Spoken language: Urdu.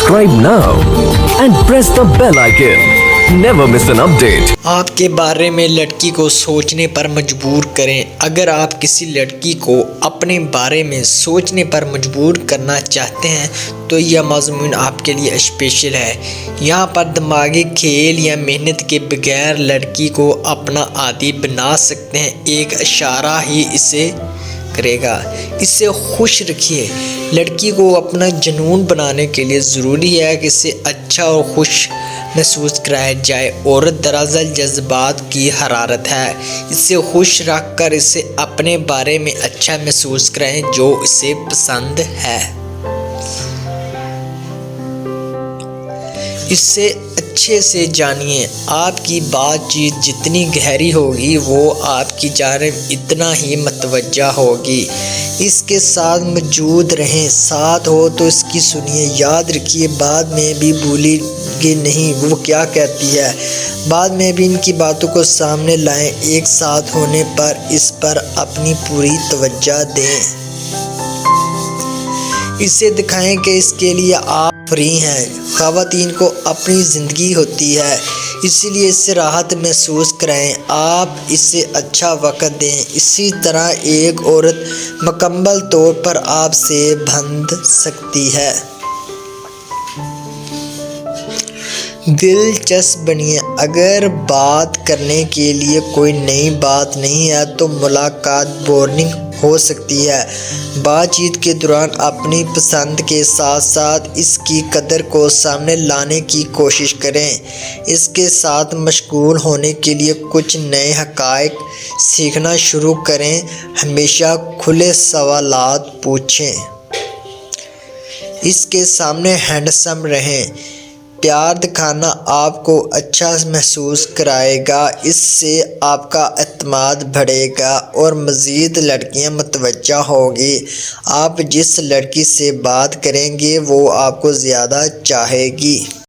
Subscribe now and press the bell icon. Never miss an update. آپ کے بارے میں لڑکی کو سوچنے پر مجبور کریں۔ اگر آپ کسی لڑکی کو اپنے بارے میں سوچنے پر مجبور کرنا چاہتے ہیں تو یہ مضمون آپ کے لیے اسپیشل ہے۔ یہاں پر دماغی کھیل یا محنت کے بغیر لڑکی کو اپنا عادی بنا سکتے ہیں۔ ایک اشارہ ہی اسے کرے گا۔ اسے خوش رکھیے۔ لڑکی کو اپنا جنون بنانے کے لیے ضروری ہے کہ اسے اچھا اور خوش محسوس کرایا جائے۔ عورت دراصل جذبات کی حرارت ہے۔ اسے خوش رکھ کر اسے اپنے بارے میں اچھا محسوس کرائیں جو اسے پسند ہے۔ اسے اچھے سے جانیے۔ آپ کی بات چیت جتنی گہری ہوگی وہ آپ کی جانب اتنا ہی متوجہ ہوگی۔ اس کے ساتھ موجود رہیں، ساتھ ہو تو اس کی سنیے۔ یاد رکھیے بعد میں بھی بھولیں گے نہیں وہ کیا کہتی ہے۔ بعد میں بھی ان کی باتوں کو سامنے لائیں۔ ایک ساتھ ہونے پر اس پر اپنی پوری توجہ دیں۔ اسے دکھائیں کہ اس کے لیے آپ فری ہیں۔ خواتین کو اپنی زندگی ہوتی ہے، اسی لیے اس سے راحت محسوس کرائیں۔ آپ اسے اچھا وقت دیں۔ اسی طرح ایک عورت مکمل طور پر آپ سے بندھ سکتی ہے۔ دلچسپ بنیے۔ اگر بات کرنے کے لیے کوئی نئی بات نہیں ہے تو ملاقات بورنگ ہو سکتی ہے۔ بات چیت کے دوران اپنی پسند کے ساتھ ساتھ اس کی قدر کو سامنے لانے کی کوشش کریں۔ اس کے ساتھ مشغول ہونے کے لیے کچھ نئے حقائق سیکھنا شروع کریں۔ ہمیشہ کھلے سوالات پوچھیں۔ اس کے سامنے ہینڈسم رہیں۔ پیار دکھانا آپ کو اچھا محسوس کرائے گا۔ اس سے آپ کا اعتماد بڑھے گا اور مزید لڑکیاں متوجہ ہوں گی۔ آپ جس لڑکی سے بات کریں گے وہ آپ کو زیادہ چاہے گی۔